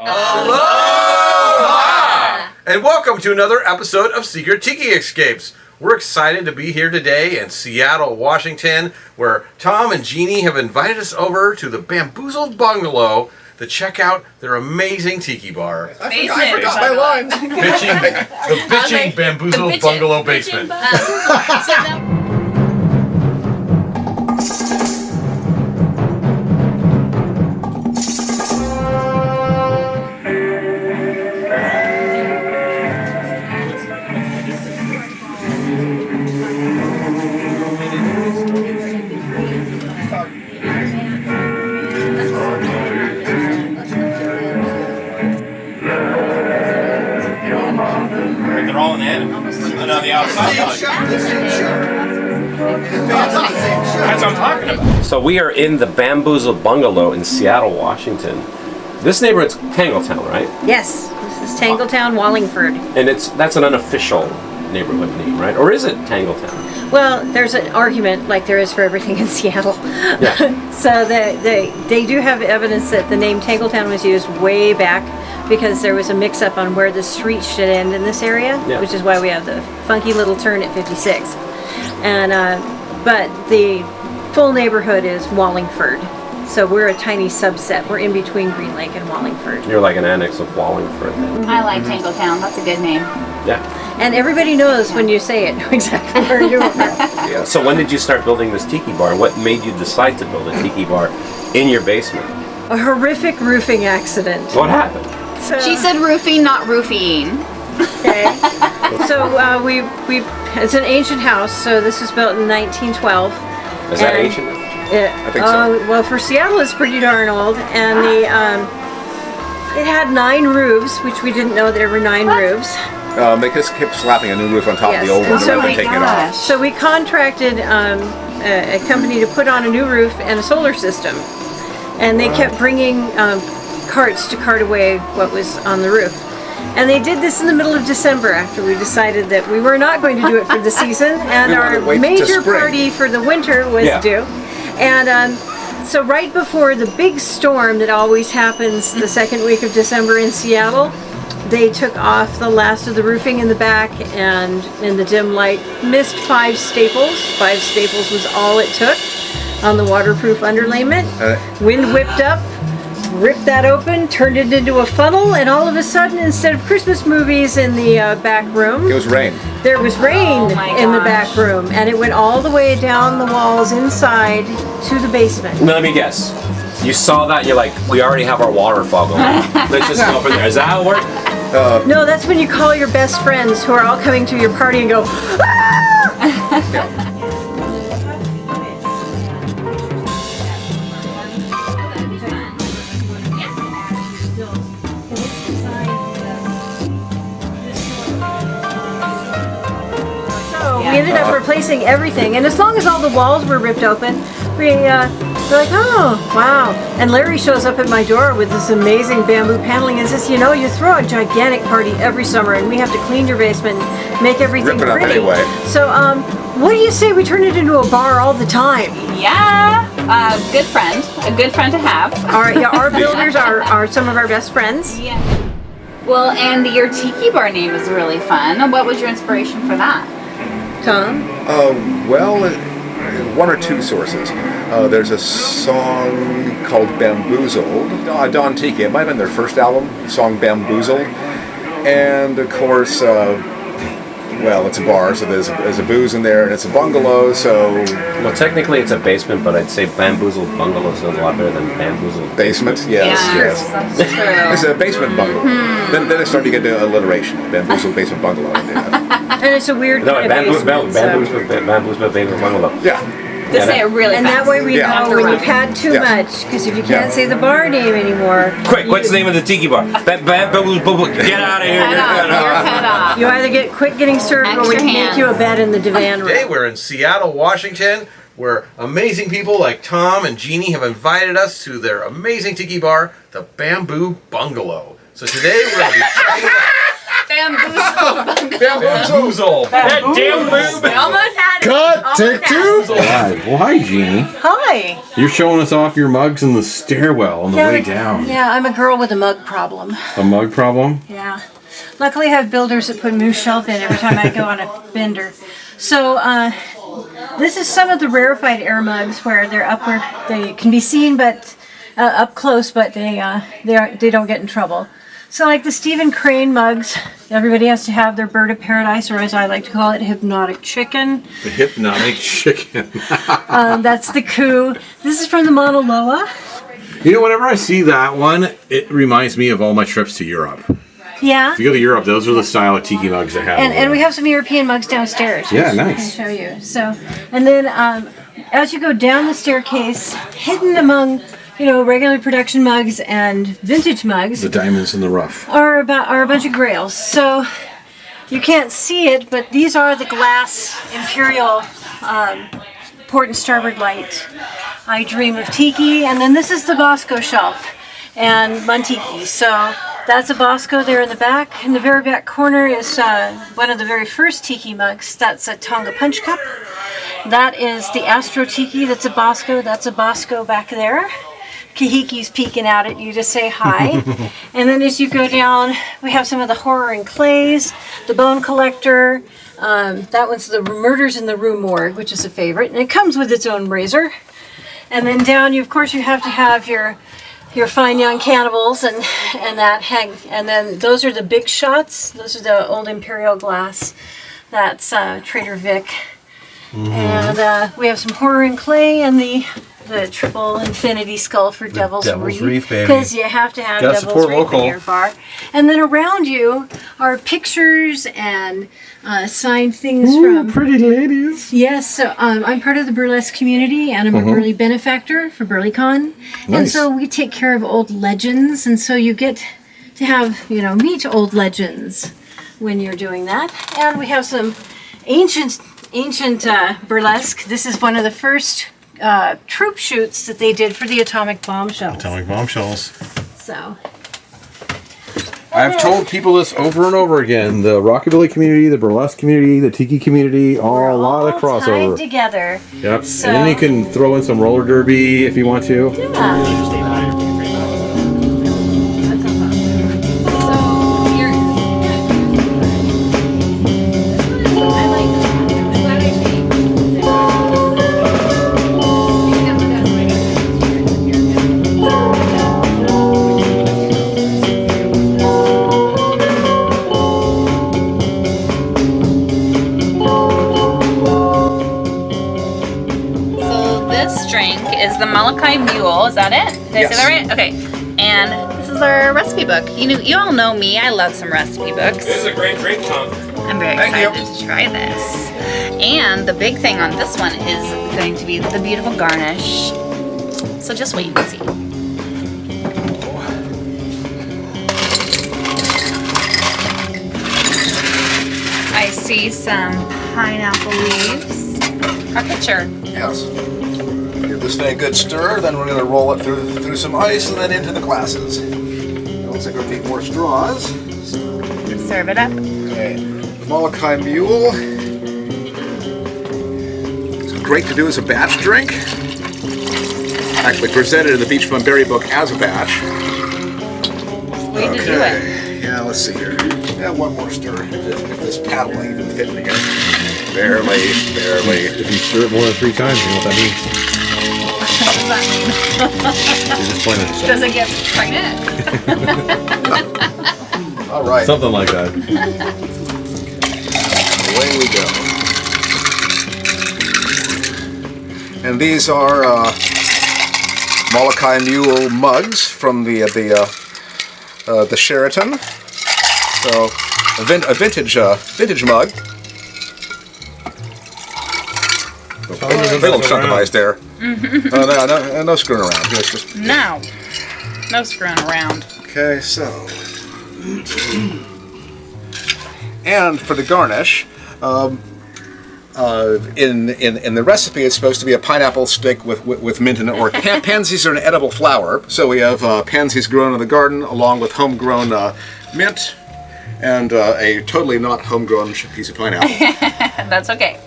Aloha! And welcome to another episode of Secret Tiki Escapes. We're excited to be here today in Seattle, Washington, where Tom and Jeannie have invited us over to the Bamboozled Bungalow to check out their amazing tiki bar. I forgot my line. The bitching Bamboozled Bungalow basement. They're all in it. And on the outside. That's what I'm talking about. So we are in the Bamboozled Bungalow in Seattle, Washington. This neighborhood's Tangletown, right? Yes, this is Tangletown, Wallingford. And that's an unofficial neighborhood name, right? Or is it Tangletown? Well, there's an argument, like there is for everything in Seattle. Yeah. So they do have evidence that the name Tangletown was used way back because there was a mix-up on where the street should end in this area, which is why we have the funky little turn at 56th. And but the full neighborhood is Wallingford. So we're a tiny subset. We're in between Green Lake and Wallingford. You're like an annex of Wallingford. I like Tangletown. That's a good name. Yeah. And everybody knows when you say it exactly where you are. Yeah. So when did you start building this tiki bar? What made you decide to build a tiki bar in your basement? A horrific roofing accident. What happened? So, She said roofing, not roofing. okay. So it's an ancient house. So this was built in 1912. Is that And ancient? I think so. Well, for Seattle, it's pretty darn old, and it had 9 roofs, which we didn't know there were 9 roofs. They just kept slapping a new roof on top of the old one And so rather than taking it off. So we contracted a company to put on a new roof and a solar system, and they kept bringing carts to cart away what was on the roof. And they did this in the middle of December after we decided that we were not going to do it for the season, and our major party for the winter was due. And so right before the big storm that always happens the second week of December in Seattle, they took off the last of the roofing in the back, and in the dim light missed 5 staples. 5 staples was all it took on the waterproof underlayment. Wind whipped up, ripped that open, turned it into a funnel, and all of a sudden, instead of Christmas movies in the back room, It was rain. there was rain in the back room, and it went all the way down the walls inside to the basement. Let me guess. You saw that, you're like, we already have our waterfall going. Let's just go from there. Is that how it worked? No, that's when you call your best friends who are all coming to your party and go, ah! We ended up replacing everything, and as long as all the walls were ripped open, we're like, oh, wow. And Larry shows up at my door with this amazing bamboo paneling and says, you know, you throw a gigantic party every summer, and we have to clean your basement and make everything Rip it up pretty. anyway. So, what do you say we turn it into a bar all the time? Yeah, good friend. A good friend to have. Our builders are some of our best friends. Yeah. Well, and your tiki bar name is really fun. What was your inspiration for that? Tom? Well, one or two sources. There's a song called Bamboozled, Don Tiki. It might have been their first album, the song Bamboozled. And of course, well, it's a bar, so there's a booze in there, and it's a bungalow, so... Well, technically it's a basement, but I'd say Bamboozled Bungalow sounds a lot better than Bamboozled. Basement, yes. That's true. It's a basement bungalow. Then it started to get to alliteration, Bamboozled Basement Bungalow. And it's a weird No, kind of basement, Bamboozled Basement Bungalow. Yeah. Just say it really and fast. that way we Yeah. know when you've had too much, because if you can't say the bar name anymore, Quick, what's the name of the tiki bar? Get out of here. Cut off. You're cut off. you either get quick getting served or we Extra make hands. you a bed in the divan Today room. we're in Seattle, Washington, where amazing people like Tom and Jeannie have invited us to their amazing tiki bar, the Bamboo Bungalow. So today we're going to be checking it out. Bamboozled. That damn lube. We almost had it. Cut. Almost Take had two. it. Live. Well, hi, Jeannie. Hi. You're showing us off your mugs in the stairwell on the way down. Yeah, I'm a girl with a mug problem. A mug problem? Yeah. Luckily, I have builders that put a new shelf in every time I go on a bender. So, this is some of the rarefied air mugs where they're up where they can be seen, but up close, but they don't get in trouble. So, like the Stephen Crane mugs, everybody has to have their bird of paradise, or as I like to call it, hypnotic chicken. The hypnotic chicken. That's the coup. This is from the Mauna Loa. You know, whenever I see that one, it reminds me of all my trips to Europe. Yeah. If you go to Europe, those are the style of tiki mugs they have. And we have some European mugs downstairs. Yeah, which nice. I can show you. So, and then as you go down the staircase, hidden among regular production mugs and vintage mugs, The diamonds in the rough. are a bunch of grails. So you can't see it, but these are the glass imperial port and starboard light. I dream of tiki, and then this is the Bosco shelf and Montiki. So that's a Bosco there in the back. In the very back corner is one of the very first tiki mugs. That's a Tonga punch cup. That is the Astro Tiki. That's a Bosco. That's a Bosco back there. Kahiki's peeking out at you to say hi. And then as you go down, we have some of the horror and clays, the bone collector. That one's the Murders in the Rue Morgue, which is a favorite. And it comes with its own razor. And then down, of course, you have to have your fine young cannibals and that hang. And then those are the big shots. Those are the old imperial glass. That's Trader Vic. Mm-hmm. And we have some horror and clay and the triple infinity skull for Devil's Reef, baby. because you have to have Gotta Devil's support Reef local. in your bar. And then around you are pictures and signed things from pretty ladies. Yes, so I'm part of the burlesque community, and I'm a burly benefactor for BurlyCon. And Nice. so we take care of old legends, and so you get to have, meet old legends when you're doing that. And we have some ancient burlesque. This is one of the first troop shoots that they did for the atomic bombshells. Atomic bombshells. So I've told people this over and over again. The Rockabilly community, the burlesque community, the tiki community, a lot of all crossover. tied together. Yep. So- And then you can throw in some roller derby if you want to. Yeah. Is the Malachi Mule. Is that it? Did I say that right? Okay. And this is our recipe book. You all know me. I love some recipe books. This is a great drink, Tom. I'm very excited to try this. And the big thing on this one is going to be the beautiful garnish. So just wait and see. I see some pineapple leaves. Our picture. Yes. Give this thing a good stir, then we're going to roll it through some ice and then into the glasses. It looks like we'll need more straws. Serve it up. Okay. Malachi Mule. It's great to do as a batch drink. Actually presented in the Beach Bum Berry book as a batch. Way to do it. Yeah, let's see here. Yeah, one more stir. If this paddle will even fit in here. Barely. If you stir it more than 3 times, you know what that means. What does that mean? You're just playing it. Does it get pregnant? All right. Something like that. Away we go. And these are Malachi Mule mugs from the Sheraton. So a vintage mug. A little chunk of ice there. No screwing around. It's just No screwing around. okay. So and for the garnish. In the recipe, it's supposed to be a pineapple stick with mint in it, or pansies are an edible flower. So we have pansies grown in the garden along with homegrown mint, and a totally not homegrown piece of pineapple. That's okay.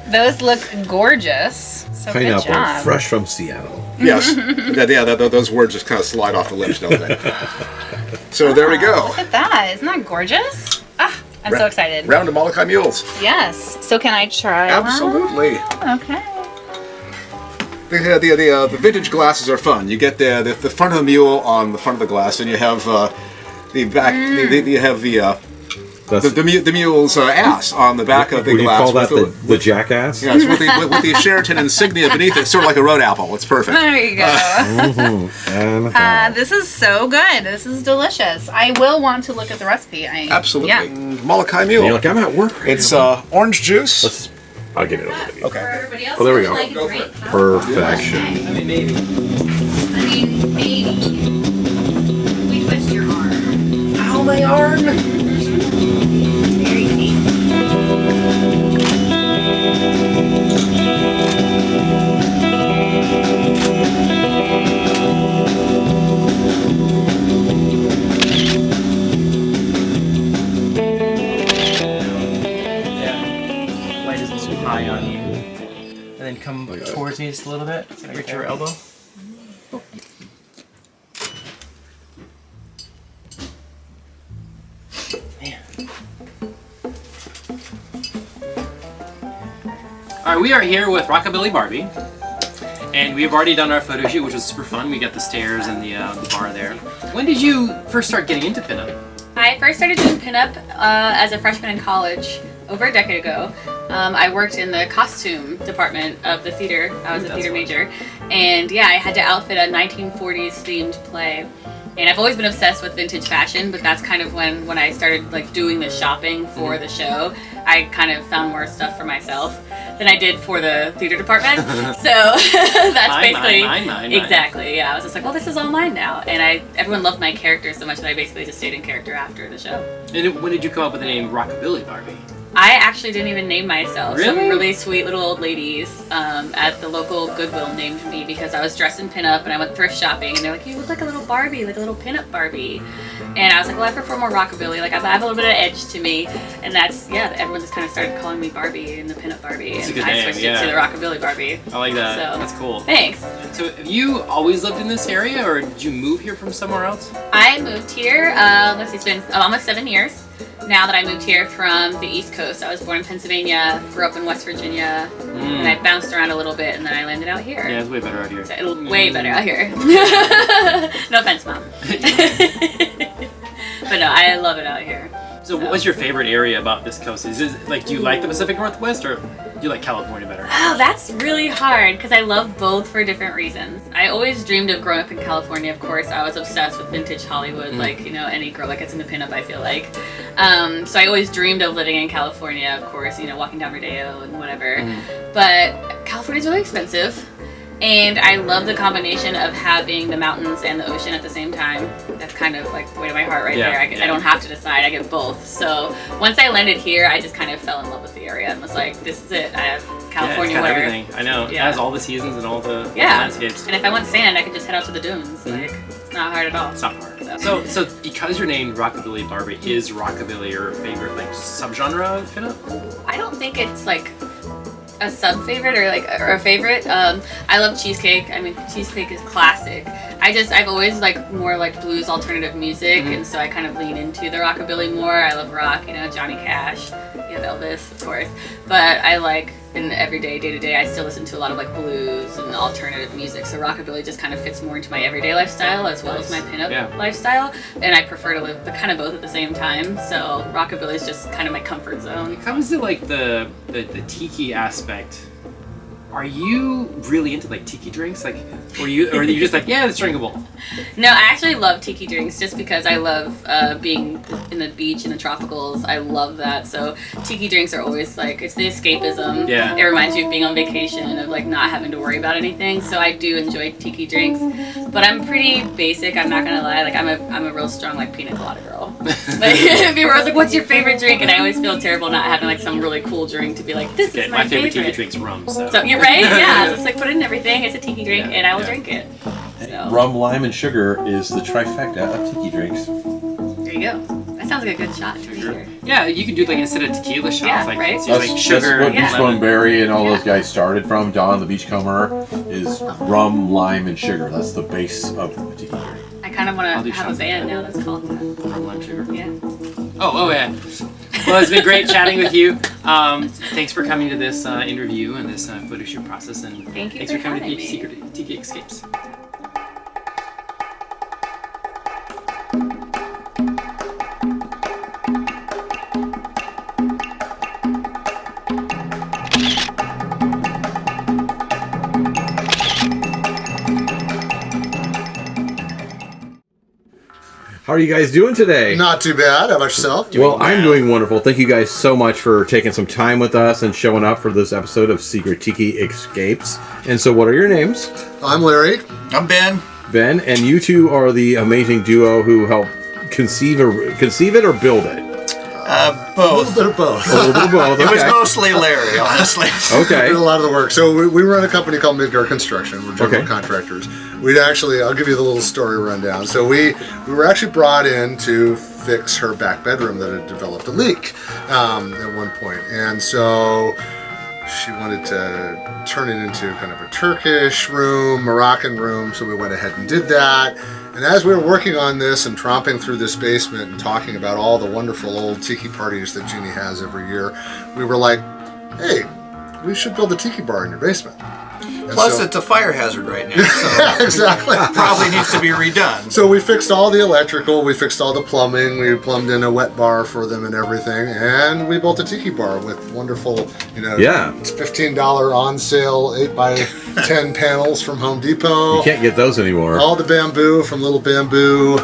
Those look gorgeous. So good Pineapple, job. fresh from Seattle. Yes, those words just kind of slide off the lips, don't they? So there we go. Look at that. Isn't that gorgeous? Ah, I'm so excited. Round of Malachi Mules. Yes. So can I try one? Absolutely. Okay. The vintage glasses are fun. You get the front of the mule on the front of the glass, and you have the back. You have the mule's ass on the back of the Would glass. you call that the jackass? Yes, with the Sheraton insignia beneath it, sort of like a road apple. It's perfect. There you go. This is so good. This is delicious. I will want to look at the recipe. Absolutely. Yeah. Malachi Mule. You're like, I'm at work right It's now. orange juice. I'll get it over to you. Okay. Everybody else Oh, there we go. like a drink? Perfection. I mean, maybe. We twist your arm. Ow, my arm! Very neat. Light isn't too high on you. And then come towards me just a little bit. Reach your elbow. Man. Alright, we are here with Rockabilly Barbie. And we've already done our photo shoot, which was super fun. We got the stairs and the bar there. When did you first start getting into pinup? I first started doing pinup as a freshman in college over a decade ago. I worked in the costume department of the theater. I was a theater major. And yeah, I had to outfit a 1940s themed play. And I've always been obsessed with vintage fashion, but that's kind of when I started like doing the shopping for the show. I kind of found more stuff for myself than I did for the theater department. So that's basically mine. exactly. Yeah, I was just like, well, this is all mine now. And everyone loved my character so much that I basically just stayed in character after the show. And when did you come up with the name Rockabilly Barbie? I actually didn't even name myself. Really? Some really sweet little old ladies at the local Goodwill named me because I was dressed in pinup and I went thrift shopping and they're like, you look like a little Barbie, like a little pinup Barbie. And I was like, well, I prefer more rockabilly. Like I have a little bit of edge to me. And that's, yeah, everyone just kind of started calling me Barbie and the pinup Barbie. That's a and good I name, switched yeah. it to the Rockabilly Barbie. I like that. So, that's cool. Thanks. So have you always lived in this area or did you move here from somewhere else? I moved here, let's see, it's been almost 7 years now that I moved here from the East Coast. I was born in Pennsylvania, grew up in West Virginia, and I bounced around a little bit and then I landed out here. Yeah, it's way better out here. So, way better out here. No offense, Mom. But no, I love it out here. So what's your favorite area about this coast? Is it like, do you like the Pacific Northwest or do you like California better? Oh, that's really hard because I love both for different reasons. I always dreamed of growing up in California, of course. I was obsessed with vintage Hollywood, like, you know, any girl that gets into pinup, I feel like. So I always dreamed of living in California, of course, you know, walking down Rodeo and whatever. But California's really expensive. And I love the combination of having the mountains and the ocean at the same time. That's kind of like the way to my heart right there. I don't have to decide, I get both. So once I landed here, I just kind of fell in love with the area and was like, this is it. I have California yeah, it's got weather. everything. I know. Yeah. It has all the seasons and all the Yeah. landscapes. And if I want sand, I could just head out to the dunes. Like, it's not hard at all. It's not hard. So because you're named Rockabilly Barbie, is Rockabilly your favorite like subgenre of pinup? I don't think it's like a sub favorite or a favorite. I love cheesecake. I mean, cheesecake is classic. I've always like more like blues alternative music, and so I kind of lean into the rockabilly more. I love rock, you know, Johnny Cash, you have Elvis, of course. But I like in everyday, day to day, I still listen to a lot of like blues and alternative music. So rockabilly just kind of fits more into my everyday lifestyle as well as my pinup lifestyle, and I prefer to live the kind of both at the same time. So rockabilly is just kind of my comfort zone. When it comes to like the tiki aspect, are you really into like tiki drinks? Like, or are you just like, yeah, it's drinkable? No, I actually love tiki drinks just because I love being in the beach and the tropicals. I love that. So tiki drinks are always like, it's the escapism. Yeah. It reminds you of being on vacation, of like not having to worry about anything. So I do enjoy tiki drinks, but I'm pretty basic. I'm not gonna lie. Like I'm a real strong like pina colada girl. Like people are like, what's your favorite drink? And I always feel terrible not having like some really cool drink to be like, this is my favorite tiki drink's rum. So you're right. Yeah, just like put it in everything. It's a tiki drink, and I will drink it. So. Rum, lime, and sugar is the trifecta of tiki drinks. There you go. That sounds like a good shot for sure. Yeah, you could do like instead of tequila shots, Yeah, like, right? it's like sugar. That's what and Beachbone lemon. Berry and all those guys started from. Don the Beachcomber is rum, lime, and sugar. That's the base of the tiki berry. I kind of I'll want do to have a shots. band now that's called that. Rum, lime, sugar. Yeah. Oh yeah. Well, it's been great chatting with you. Thanks for coming to this interview and this photo shoot process, and Thank you thanks for for coming to having me. Secret Tiki Escapes. How are you guys doing today? Not too bad. How about yourself? Well, I'm doing wonderful. Thank you guys so much for taking some time with us and showing up for this episode of Secret Tiki Escapes. And so, what are your names? I'm Larry. I'm Ben. Ben, and you two are the amazing duo who helped conceive it or build it. A Both. little bit of both. A little bit of both. It was Okay. mostly Larry, honestly. Okay. Did a lot of the work. So we run a company called Midgard Construction. We're general Okay. contractors. I'll give you the little story rundown. So we were actually brought in to fix her back bedroom that had developed a leak at one point. And so she wanted to turn it into kind of a Turkish room, Moroccan room. So we went ahead and did that. And as we were working on this and tromping through this basement and talking about all the wonderful old tiki parties that Jeannie has every year, we were like, hey, we should build a tiki bar in your basement. And Plus, so- it's a fire hazard right now, so exactly. probably needs to be redone. So we fixed all the electrical, we fixed all the plumbing, we plumbed in a wet bar for them and everything, and we built a tiki bar with wonderful, Yeah. $15 on sale 8x10 panels from Home Depot. You can't get those anymore. All the bamboo from Little Bamboo,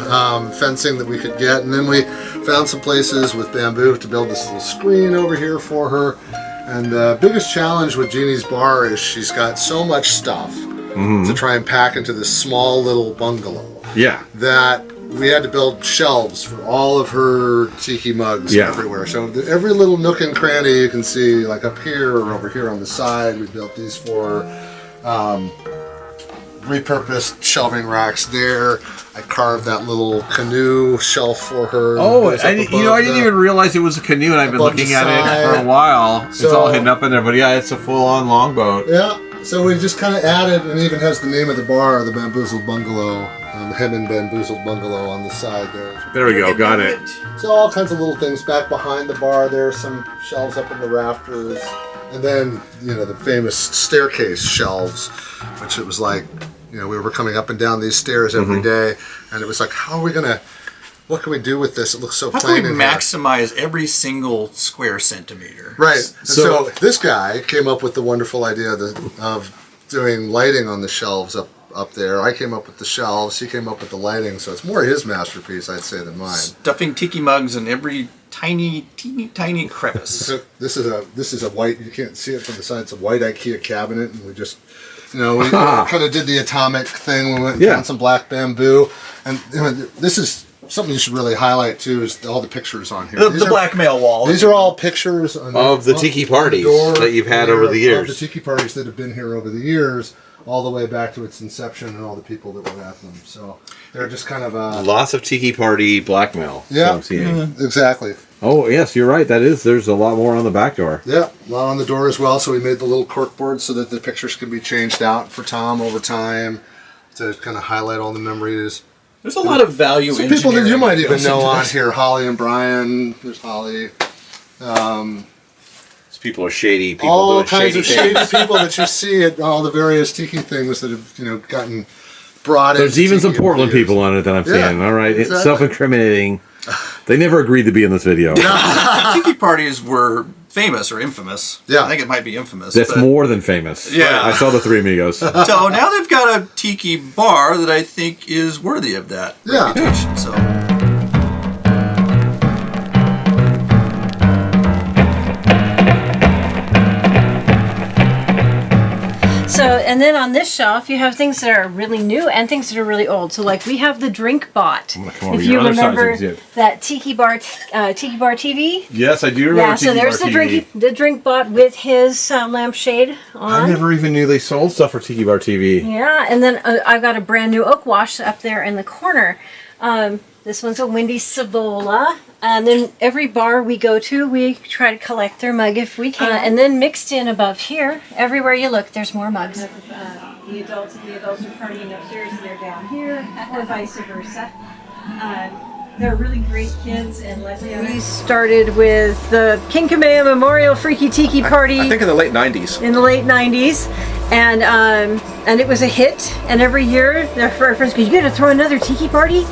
fencing that we could get, and then we found some places with bamboo to build this little screen over here for her. And the biggest challenge with Jeannie's bar is she's got so much stuff to try and pack into this small little bungalow Yeah. that we had to build shelves for all of her tiki mugs Yeah. everywhere. So every little nook and cranny you can see, like up here or over here on the side, we built these for repurposed shelving racks there. I carved that little canoe shelf for her. Oh, Goes up I didn't above even realize it was a canoe, and I've been above looking the at it side. for a while. It's So- all hidden up in there, but yeah, it's a full-on longboat. Yeah, so we just kind of added, and it even has the name of the bar, the Bamboozled Bungalow, the Hem and Bamboozled Bungalow on the side there. There we go, got it. So all kinds of little things back behind the bar. There's some shelves up in the rafters, and then the famous staircase shelves, which it was like we were coming up and down these stairs every day, and it was like, what can we do with this? It looks so How can plain we in here. maximize every single square centimeter? Right. So- So this guy came up with the wonderful idea of doing lighting on the shelves up there. I came up with the shelves. He came up with the lighting. So it's more his masterpiece, I'd say, than mine. Stuffing tiki mugs in every teeny crevice. So this is a white. You can't see it from the side. It's a white IKEA cabinet, and we just we kind of did the atomic thing. We went and Yeah. found some black bamboo, and this is something you should really highlight too. Is all the pictures on here. The blackmail wall. These are all pictures Of the tiki parties that you've had over the years. Of the tiki parties that have been here over the years, all the way back to its inception and all the people that were at them. So they're just kind of Lots of tiki party blackmail. Yeah. So I'm seeing. exactly. Oh, yes, you're right. There's a lot more on the back door. Yeah, a lot on the door as well. So we made the little cork boards so that the pictures can be changed out for Tom over time to kind of highlight all the memories. There's a lot of value Some people that you engineering might even goes know into on this. here, Holly and Brian. There's Holly. These people are shady. People All doing kinds of things. shady people that you see at all the various tiki things that have gotten brought in. There's even some Portland people on it that I'm Yeah, seeing. All right, it's exactly. self-incriminating. They never agreed to be in this video. Tiki parties were famous or infamous. Yeah. I think it might be infamous. That's but- more than famous. Yeah. I saw the Three Amigos. So now they've got a tiki bar that I think is worthy of that Yeah. reputation. So So, and then on this shelf, you have things that are really new and things that are really old. So, like we have the Drink Bot. I'm gonna come over If your you other side so remember you can see it. that Tiki Bar TV. Yes, I do remember. Yeah, so there's the Drink Bot with his lampshade on. I never even knew they sold stuff for Tiki Bar TV. Yeah, and then I've got a brand new oak wash up there in the corner. This one's a Windy Savola. And then every bar we go to, we try to collect their mug if we can. And then mixed in above here, everywhere you look, there's more mugs. The adults are partying upstairs and they're down here, or vice versa. They're really great kids, and we started with the King Kamehameha Memorial Freaky Tiki Party. I think in the late 90s. In the late 90s, and it was a hit. And every year, our friends go, "You got to throw another tiki party,"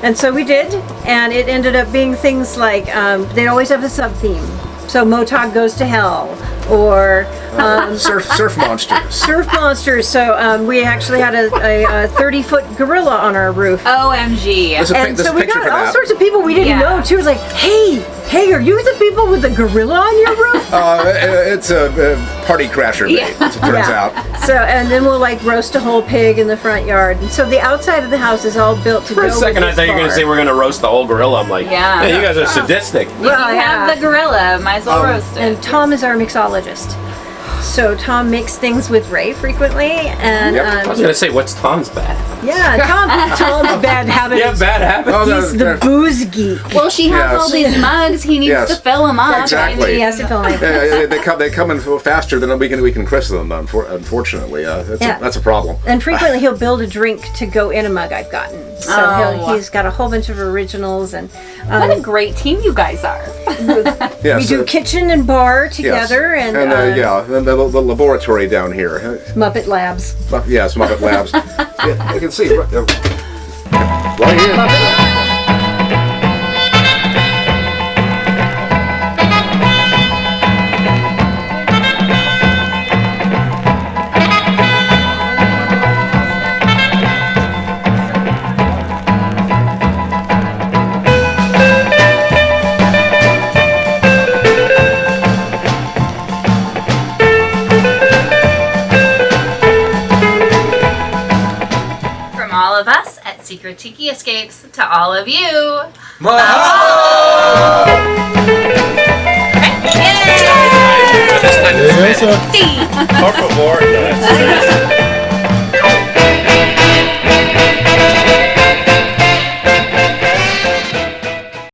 and so we did. And it ended up being things like they'd always have a sub theme. So Motog Goes to Hell, or surf monsters. Surf monsters. So we actually had a 30-foot gorilla on our roof. OMG. And so we got all sorts of people we didn't know too. It was like, hey, are you the people with the gorilla on your roof? It's a party crasher bait, as it turns out. So, and then we'll like roast a whole pig in the front yard. And so the outside of the house is all built to go with For a second, I thought you were going to say we're going to roast the whole gorilla. I'm like, Yeah. you guys are sadistic. Well, You have the gorilla, might as well roast it. And Tom is our mixologist. So Tom makes things with Ray frequently, and I was going to say, what's Tom's bad? yeah, Tom's bad habit. You have bad habits? He's the booze geek. Well, she has all these mugs. He needs to fill them up. Exactly. He has to fill them up. They come in faster than we can crisp them. Unfortunately, that's a problem. And frequently he'll build a drink to go in a mug I've gotten. So he's got a whole bunch of originals, and what a great team you guys are. Yes, we do kitchen and bar together, and the laboratory down here. Muppet Labs. Yes, Muppet Labs. Yeah, you can see. Right here. Of us at Secret Tiki Escapes to all of you. Mahalo! Yay! This time it's See. Por favor.